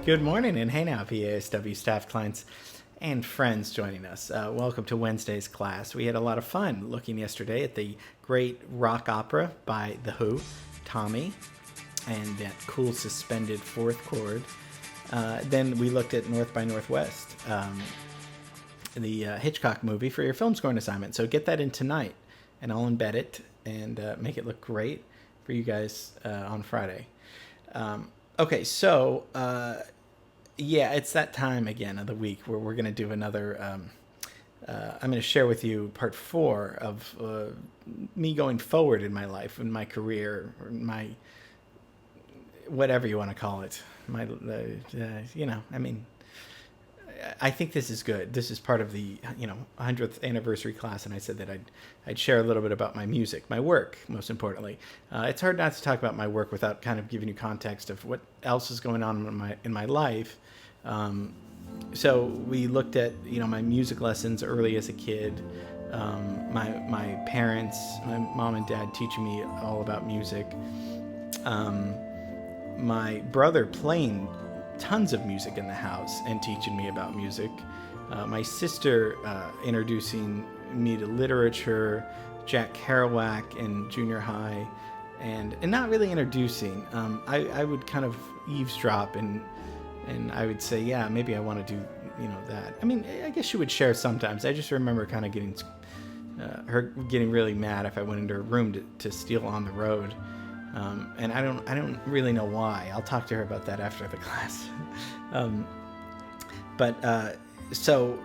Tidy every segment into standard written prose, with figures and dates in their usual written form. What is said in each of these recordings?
Good morning, and hey now, PASW staff, clients, and friends joining us. Welcome to Wednesday's class. We had a lot of fun looking yesterday at the great rock opera by The Who, Tommy, and that cool suspended fourth chord. Then we looked at North by Northwest, the Hitchcock movie for your film scoring assignment. So get that in tonight, and I'll embed it and make it look great for you guys on Friday. Okay, so yeah, it's that time again of the week where we're going to do another. I'm going to share with you part 4 of me going forward in my life, in my career, or my whatever you want to call it. I think this is good. This is part of the 100th anniversary class, and I said that I'd share a little bit about my music, my work, most importantly. It's hard not to talk about my work without kind of giving you context of what else is going on in my life. So we looked at my music lessons early as a kid, my parents, my mom and dad teaching me all about music, my brother playing tons of music in the house and teaching me about music, my sister introducing me to literature, Jack Kerouac in junior high, and not really introducing. I would kind of eavesdrop and I would say, yeah, maybe I want to do that. I mean, I guess she would share sometimes. I just remember kind of getting her getting really mad if I went into her room to steal On the Road. And I don't really know why. I'll talk to her about that after the class. So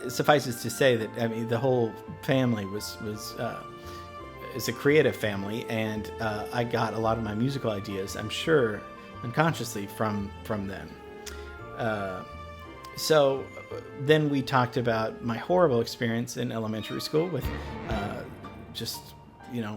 suffices to say that the whole family is a creative family, and I got a lot of my musical ideas, I'm sure, unconsciously from them. So then we talked about my horrible experience in elementary school with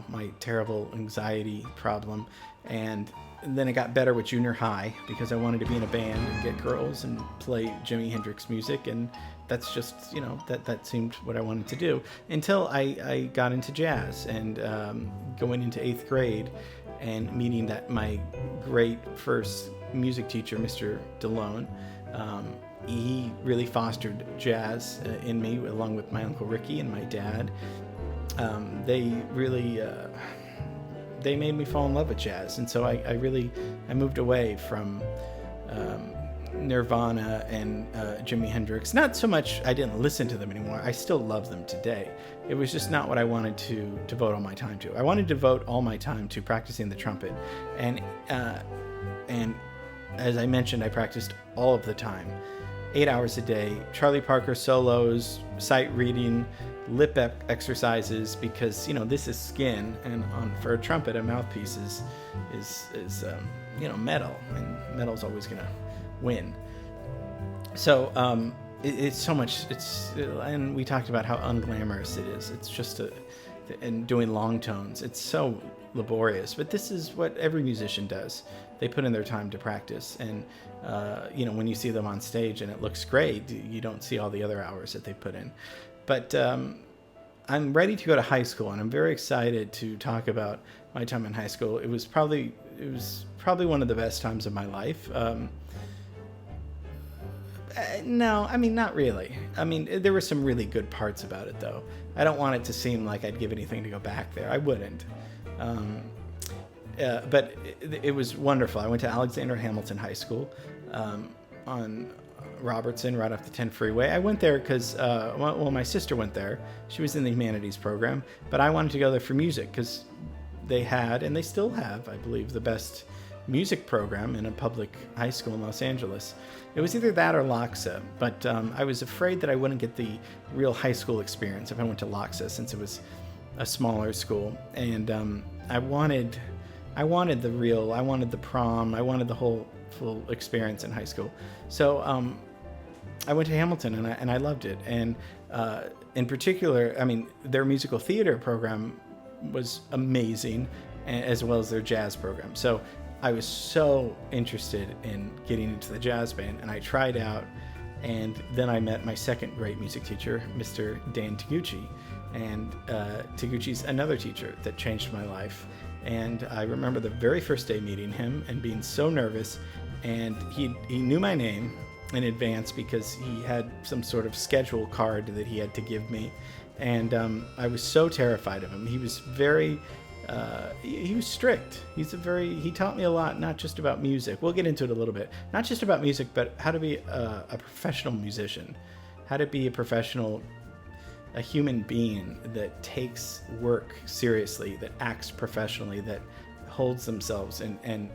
my terrible anxiety problem, and then it got better with junior high because I wanted to be in a band and get girls and play Jimi Hendrix music, and that's just that seemed what I wanted to do until I got into jazz, and going into 8th grade and meeting my great first music teacher, Mr. DeLone. He really fostered jazz in me, along with my Uncle Ricky and my dad. They really they made me fall in love with jazz, and so I moved away from Nirvana and Jimi Hendrix. Not so much I didn't listen to them anymore. I still love them today. It was just not what I wanted to devote all my time to. I wanted to devote all my time to practicing the trumpet, and as I mentioned, I practiced all of the time, 8 hours a day. Charlie Parker solos, sight reading, lip exercises, because this is skin, and for a trumpet, a mouthpiece is metal, and metal's always gonna win. So it's so much. And we talked about how unglamorous it is. It's just and doing long tones. It's so laborious, but this is what every musician does. They put in their time to practice, and when you see them on stage and it looks great, you don't see all the other hours that they put in. But I'm ready to go to high school, and I'm very excited to talk about my time in high school. It was probably one of the best times of my life. No, not really. There were some really good parts about it, though. I don't want it to seem like I'd give anything to go back there. I wouldn't. But it was wonderful. I went to Alexander Hamilton High School on Robertson, right off the 10 freeway. I went there because, my sister went there. She was in the humanities program, but I wanted to go there for music because they had, and they still have, I believe, the best music program in a public high school in Los Angeles. It was either that or Loxa, but I was afraid that I wouldn't get the real high school experience if I went to Loxa, since it was a smaller school. And I wanted the prom, I wanted the whole full experience in high school. So I went to Hamilton, and I loved it. And in particular, their musical theater program was amazing, as well as their jazz program. So I was so interested in getting into the jazz band, and I tried out, and then I met my second great music teacher, Mr. Dan Taguchi. And Taguchi's another teacher that changed my life. And I remember the very first day meeting him and being so nervous and he knew my name in advance because he had some sort of schedule card that he had to give me, and I was so terrified of him. He was very he was strict. He taught me a lot, not just about music. We'll get into it a little bit. Not just about music, but how to be a professional musician, how to be a human being that takes work seriously, that acts professionally, that holds themselves, and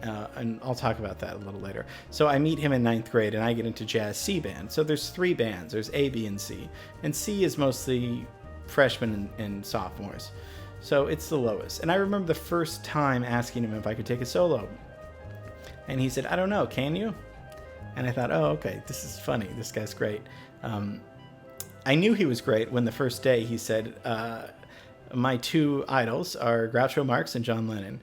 I'll talk about that a little later. So I meet him in ninth grade, and I get into jazz C band. So there's 3 bands. There's A, B, and C. And C is mostly freshmen and sophomores. So it's the lowest. And I remember the first time asking him if I could take a solo. And he said, "I don't know, can you?" And I thought, oh, okay, this is funny. This guy's great. I knew he was great when the first day he said, my 2 idols are Groucho Marx and John Lennon.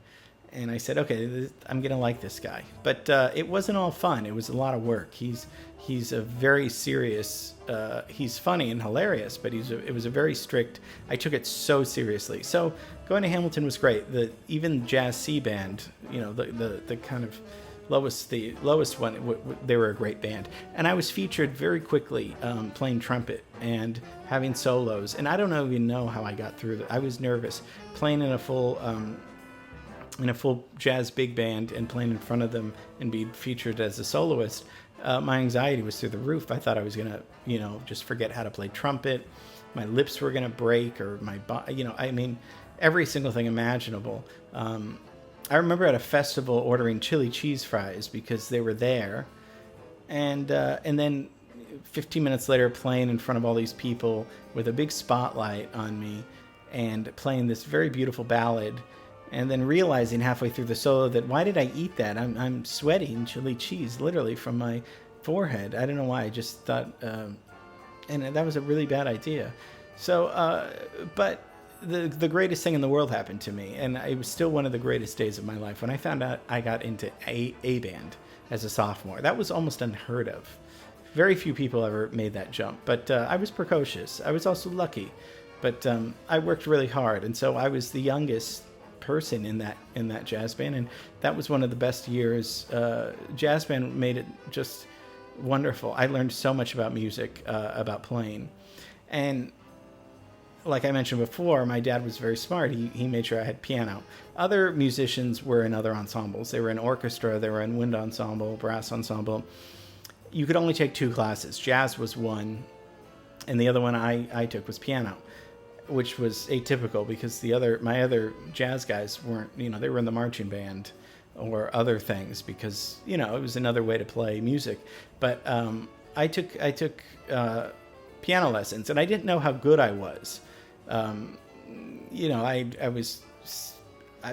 And I said, okay, I'm going to like this guy. But it wasn't all fun. It was a lot of work. He's a very serious, he's funny and hilarious, but it was a very strict, I took it so seriously. So going to Hamilton was great. Even Jazz C band, the kind of the lowest one, they were a great band. And I was featured very quickly playing trumpet and having solos. And I don't even know how I got through that. I was nervous playing in a full jazz big band and playing in front of them and be featured as a soloist. My anxiety was through the roof. I thought I was gonna, just forget how to play trumpet. My lips were gonna break, or every single thing imaginable. I remember at a festival ordering chili cheese fries because they were there, and then 15 minutes later playing in front of all these people with a big spotlight on me and playing this very beautiful ballad. And then realizing halfway through the solo that, why did I eat that? I'm sweating chili cheese literally from my forehead. I don't know why. I just thought, and that was a really bad idea. So, but the greatest thing in the world happened to me, and it was still one of the greatest days of my life when I found out I got into A band as a sophomore. That was almost unheard of. Very few people ever made that jump, but I was precocious. I was also lucky, but I worked really hard, and so I was the youngest person in that jazz band, and that was one of the best years. Jazz band made it just wonderful. I learned so much about music, about playing, and like I mentioned before, my dad was very smart. He made sure I had piano. Other musicians were in other ensembles. They were in orchestra, they were in wind ensemble, brass ensemble. You could only take 2 classes. Jazz was one, and the other one I took was piano, which was atypical because my other jazz guys weren't, they were in the marching band or other things because, it was another way to play music. But I took piano lessons, and I didn't know how good I was. I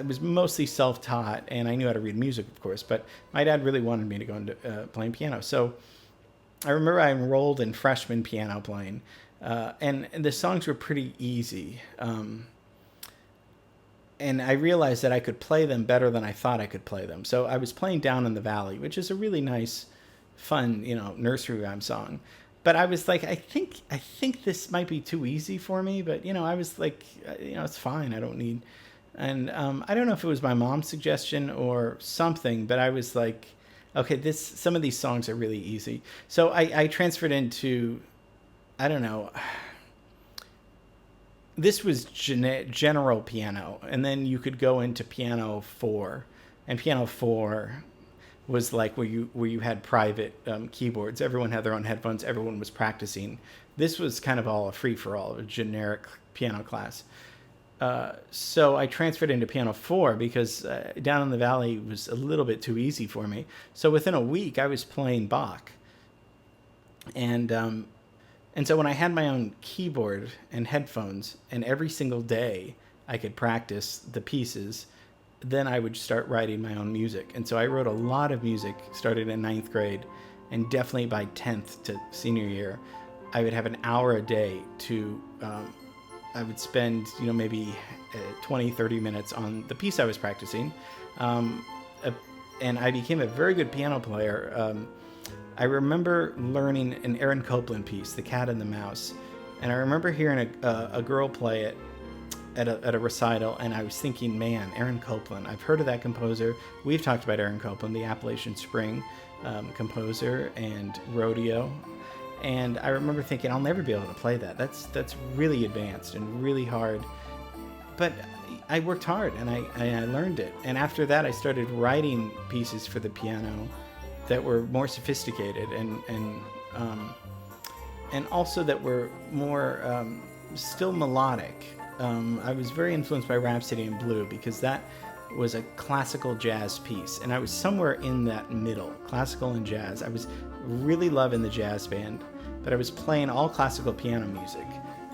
was mostly self-taught, and I knew how to read music, of course, but my dad really wanted me to go into playing piano. So I remember I enrolled in freshman piano playing. And the songs were pretty easy. And I realized that I could play them better than I thought I could play them. So I was playing Down in the Valley, which is a really nice, fun, nursery rhyme song. But I was like, I think this might be too easy for me. But, I was like, it's fine. I don't need. And I don't know if it was my mom's suggestion or something, but I was like, okay, some of these songs are really easy. So I transferred into, I don't know. This was general piano, and then you could go into piano 4, and piano 4 was like where you had private keyboards. Everyone had their own headphones. Everyone was practicing. This was kind of all a free for all, a generic piano class. So I transferred into piano 4 because Down in the Valley was a little bit too easy for me. So within a week, I was playing Bach, and so when I had my own keyboard and headphones, and every single day I could practice the pieces, then I would start writing my own music. And so I wrote a lot of music, started in 9th grade, and definitely by 10th to senior year, I would have an hour a day to, I would spend, maybe 20, 30 minutes on the piece I was practicing. And I became a very good piano player. I remember learning an Aaron Copland piece, The Cat and the Mouse, and I remember hearing a girl play it at a recital, and I was thinking, man, Aaron Copland, I've heard of that composer. We've talked about Aaron Copland, the Appalachian Spring. composer and rodeo. And I remember thinking, I'll never be able to play that. That's really advanced and really hard. But I worked hard and I learned it. And after that, I started writing pieces for the piano that were more sophisticated and also that were more still melodic. I was very influenced by Rhapsody in Blue because that was a classical jazz piece, and I was somewhere in that middle, classical and jazz. I was really loving the jazz band, but I was playing all classical piano music.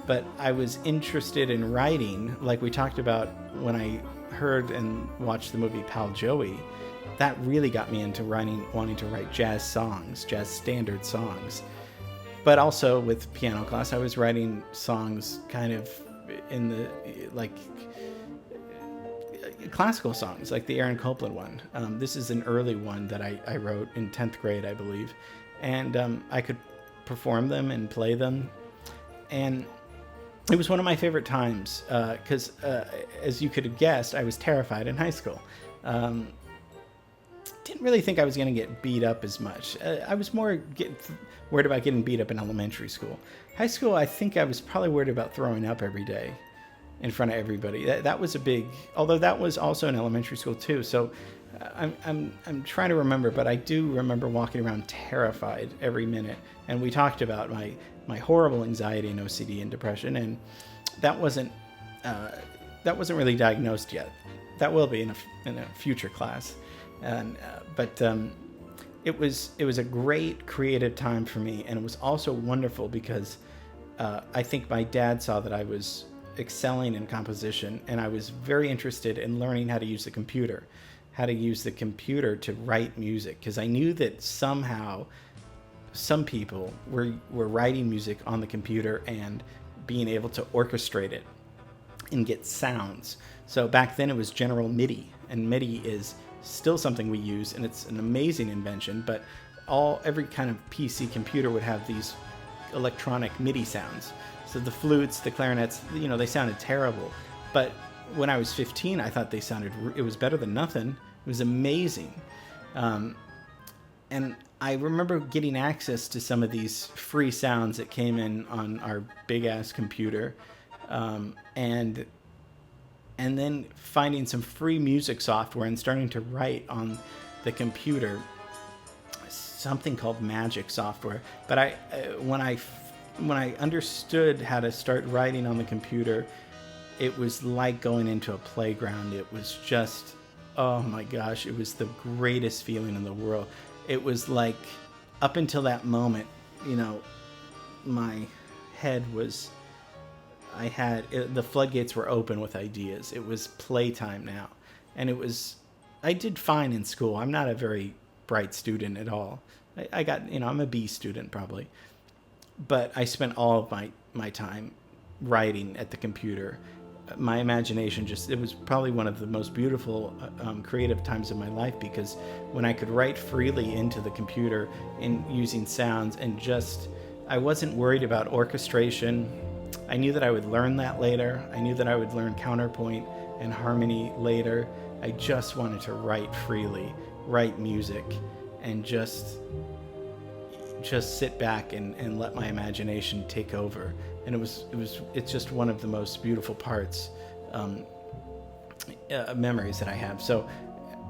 But I was interested in writing, like we talked about when I heard and watched the movie Pal Joey. That really got me into wanting to write jazz songs, jazz standard songs. But also with piano class, I was writing songs kind of in the, like, classical songs, like the Aaron Copland one. This is an early one that I wrote in 10th grade, I believe. And I could perform them and play them. And it was one of my favorite times because, as you could have guessed, I was terrified in high school. Didn't really think I was going to get beat up as much. I was more worried about getting beat up in elementary school. High school, I think I was probably worried about throwing up every day in front of everybody. That was a big, although that was also in elementary school too. So I'm trying to remember, but I do remember walking around terrified every minute. And we talked about my horrible anxiety and OCD and depression, and that wasn't really diagnosed yet. That will be in a future class. But it was a great creative time for me, and it was also wonderful because I think my dad saw that I was excelling in composition, and I was very interested in learning how to use the computer to write music, because I knew that somehow some people were writing music on the computer and being able to orchestrate it and get sounds. So back then it was General MIDI, and MIDI is still something we use, and it's an amazing invention, but every kind of PC computer would have these electronic MIDI sounds. So the flutes, the clarinets, they sounded terrible. But when I was 15, I thought it was better than nothing. It was amazing. And I remember getting access to some of these free sounds that came in on our big-ass computer. And then finding some free music software and starting to write on the computer, something called Magic software. But when I understood how to start writing on the computer, it was like going into a playground. It was just, oh my gosh, it was the greatest feeling in the world. It was like, up until that moment, my head was, the floodgates were open with ideas. It was playtime now. And I did fine in school. I'm not a very bright student at all. I got, I'm a B student probably. But I spent all of my time writing at the computer. My imagination it was probably one of the most beautiful creative times of my life, because when I could write freely into the computer and using sounds, and I wasn't worried about orchestration. I knew that I would learn that later. I knew that I would learn counterpoint and harmony later. I just wanted to write freely, write music, and just sit back and let my imagination take over. And it's just one of the most beautiful parts, memories that I have. So,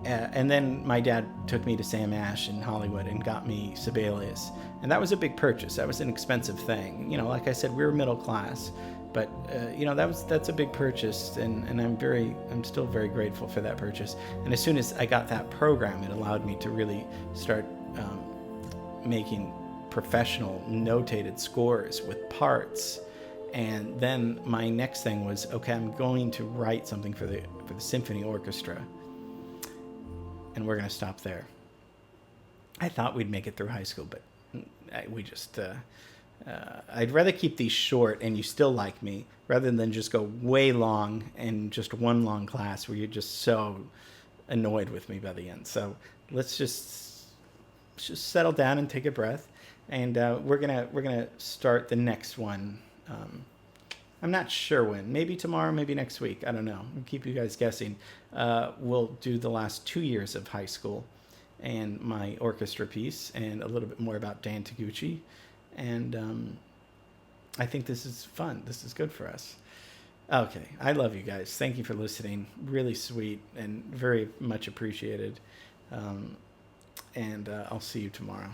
and then my dad took me to Sam Ash in Hollywood and got me Sibelius. And that was a big purchase. That was an expensive thing. Like I said, we were middle class, but that's a big purchase, and I'm still very grateful for that purchase. And as soon as I got that program, it allowed me to really start making professional notated scores with parts. And then my next thing was, okay, I'm going to write something for the symphony orchestra, and we're going to stop there. I thought we'd make it through high school, but I'd rather keep these short and you still like me, rather than just go way long and just one long class where you're just so annoyed with me by the end. So let's just settle down and take a breath. And we're gonna start the next one. I'm not sure when. Maybe tomorrow, maybe next week. I don't know. I'll keep you guys guessing. We'll do the last 2 years of high school, and my orchestra piece, and a little bit more about Dan Taguchi. And I think this is fun. This is good for us. Okay, I love you guys. Thank you for listening. Really sweet and very much appreciated. And I'll see you tomorrow.